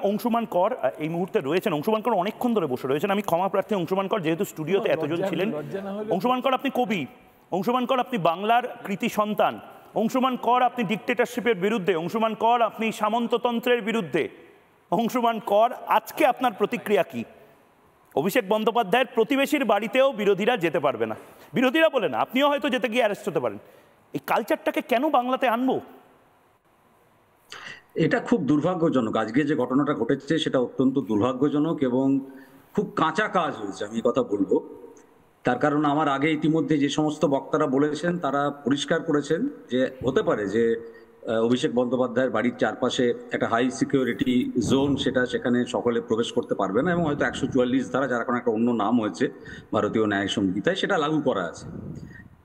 অংশুমান কর এই মুহূর্তে রয়েছেন। অংশুমান কর অনেকক্ষণ ধরে বসে রয়েছেন। আমি ক্ষমা প্রার্থী অংশুমান কর, যেহেতু স্টুডিওতে এতজন ছিলেন। অংশুমান কর আপনি কবি, অংশুমান কর আপনি বাংলার কৃতি সন্তান, অংশুমান কর আপনি ডিকটেটরশিপের বিরুদ্ধে, অংশুমান কর আপনি সামন্ততন্ত্রের বিরুদ্ধে। অংশুমান কর, আজকে আপনার প্রতিক্রিয়া কি? অভিষেক বন্দ্যোপাধ্যায়ের প্রতিবেশীর বাড়িতেও বিরোধীরা যেতে পারবে না, বিরোধীরা বলে না, আপনিও হয়তো যেতে গিয়ে অ্যারেস্ট হতে পারেন। এই কালচারটাকে কেন বাংলাতে আনবো? এটা খুব দুর্ভাগ্যজনক। আজকে যে ঘটনাটা ঘটেছে সেটা অত্যন্ত দুর্ভাগ্যজনক এবং খুব কাঁচা কাজ হয়েছে, আমি কথা বলবো। তার কারণ আমার আগে ইতিমধ্যে যে সমস্ত বক্তারা বলেছেন তারা পরিষ্কার করেছেন যে হতে পারে যে অভিষেক বন্দ্যোপাধ্যায়ের বাড়ির চারপাশে একটা হাই সিকিউরিটি জোন, সেখানে সকলে প্রবেশ করতে পারবে না এবং হয়তো 144 ধারা, যার এখন একটা অন্য নাম হয়েছে ভারতীয় ন্যায় সংহিতায়, সেটা লাগু করা আছে।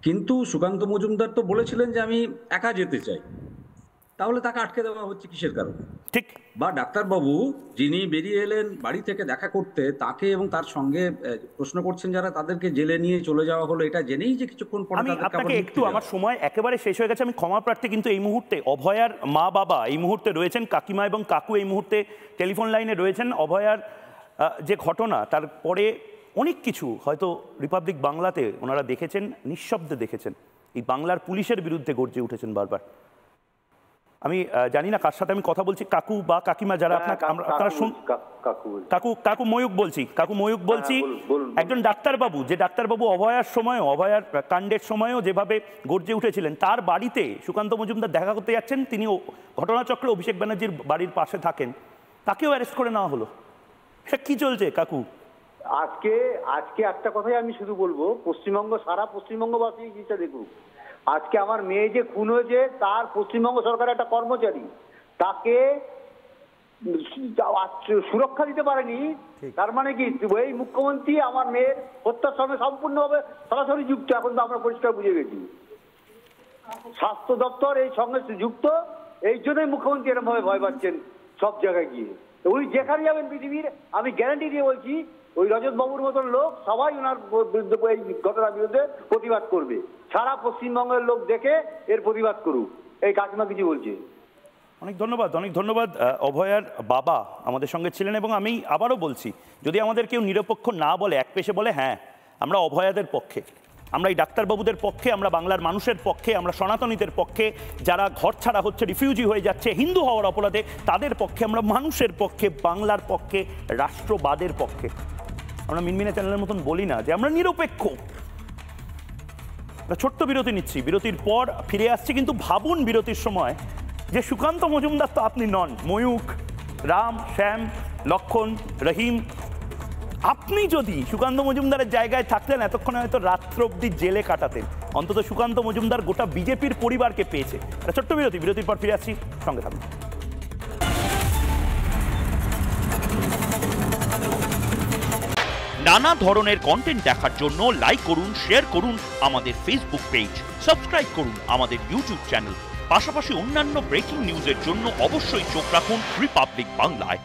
কিন্তু সুকান্ত মজুমদার তো বলেছিলেন যে আমি একা যেতে চাই, তাহলে তাকে আটকে দেওয়া হচ্ছে কিসের কারণে? ঠিক। বা ডাক্তারবাবু যিনি বেরিয়ে এলেন বাড়ি থেকে দেখা করতে, তাকে এবং তার সঙ্গে প্রশ্ন করছেন যারা, তাদেরকে জেলে নিয়ে চলে যাওয়া হলো এটা জেনেই যে কিছুক্ষণ পরে আমি আপনাকে একটু, আমার সময় একেবারে শেষ হয়ে গেছে, আমি ক্ষমা প্রার্থী, কিন্তু এই মুহূর্তে অভয়ার মা বাবা এই মুহূর্তে রয়েছেন, কাকিমা এবং কাকু এই মুহূর্তে টেলিফোন লাইনে রয়েছেন। অভয়ার যে ঘটনা, তারপরে অনেক কিছু হয়তো রিপাবলিক বাংলাতে ওনারা দেখেছেন, নিঃশব্দে দেখেছেন। এই বাংলার পুলিশের বিরুদ্ধে গর্জে উঠেছেন বারবার। আমি জানি না কার সাথে আমি কথা বলছি, কাকু বা কাকিমা যারা আপনারা কাকু ময়ূক বলছি, কাকু ময়ূক বলছি। একজন ডাক্তারবাবু, যে ডাক্তারবাবু অভয়ার সময়ও, অভয়ার কাণ্ডের সময়ও যেভাবে গর্জে উঠেছিলেন, তার বাড়িতে সুকান্ত মজুমদার দেখা করতে যাচ্ছেন, তিনি ঘটনাচক্রে অভিষেক ব্যানার্জির বাড়ির পাশে থাকেন, তাকেও অ্যারেস্ট করে নেওয়া হলো। সেটা কি চলছে কাকু? আজকে একটা কথাই আমি শুধু বলবো, পশ্চিমবঙ্গ, সারা পশ্চিমবঙ্গবাসী জিনিসটা দেখুক। আজকে আমার মেয়ে যে খুন হয়েছে, তার পশ্চিমবঙ্গ সরকারের একটা কর্মচারী তাকে সুরক্ষা দিতে পারেনি। তার মানে কি, এই মুখ্যমন্ত্রী আমার মেয়ের হত্যার সঙ্গে সম্পূর্ণভাবে সরাসরি যুক্ত। এখন তো আমরা পরিষ্কার বুঝে গেছি, স্বাস্থ্য দপ্তর এই সঙ্গে যুক্ত। এই জন্যই মুখ্যমন্ত্রী এরকম ভাবে ভয় পাচ্ছেন সব জায়গায় গিয়ে। উনি যেখানে যাবেন পৃথিবীর, আমি গ্যারান্টি দিয়ে বলছি, ওই রজত বাবুর মতন লোক সবাই ওনার বিরুদ্ধে, এই ঘটনার বিরুদ্ধে প্রতিবাদ করবে। সারা পশ্চিমবঙ্গের লোক দেখে এর প্রতিবাদ করুক। এই কাকিমা কিছু বলছে। অনেক ধন্যবাদ, অনেক ধন্যবাদ। অভয়ার বাবা আমাদের সঙ্গে ছিলেন এবং আমি আবারও বলছি, যদি আমাদের কেউ নিরপেক্ষ না বলে, এক পেশে বলে, হ্যাঁ আমরা অভয়াদের পক্ষে, আমরা এই ডাক্তারবাবুদের পক্ষে, আমরা বাংলার মানুষের পক্ষে, আমরা সনাতনীদের পক্ষে, যারা ঘর ছাড়া হচ্ছে, রিফিউজি হয়ে যাচ্ছে হিন্দু হওয়ার অপরাধে, তাদের পক্ষে, আমরা মানুষের পক্ষে, বাংলার পক্ষে, রাষ্ট্রবাদের পক্ষে। আমরা মিনমিনে চ্যানেলের মতন বলি না যে আমরা নিরপেক্ষ। ছোট্ট বিরতি নিচ্ছি, বিরতির পর ফিরে আসছি। কিন্তু ভাবুন বিরতির সময় যে সুকান্ত মজুমদার তো আপনি নন, ময়ূক, রাম, শ্যাম, লক্ষণ, রহিম, আপনি যদি সুকান্ত মজুমদারের জায়গায় থাকতেন, এতক্ষণে হয়তো রাত্র অব্দি জেলে কাটাতেন। অন্তত সুকান্ত মজুমদার গোটা বিজেপির পরিবারকে পেয়েছে। ছোট্ট বিরতি, বিরতির পর ফিরে আসছি, সঙ্গে থাকুন। নানা ধরনের কন্টেন্ট দেখার জন্য লাইক করুন, শেয়ার করুন আমাদের ফেসবুক পেজ, সাবস্ক্রাইব করুন আমাদের ইউটিউব চ্যানেল। পাশাপাশি অন্যান্য ব্রেকিং নিউজের জন্য অবশ্যই চোখ রাখুন রিপাবলিক বাংলায়।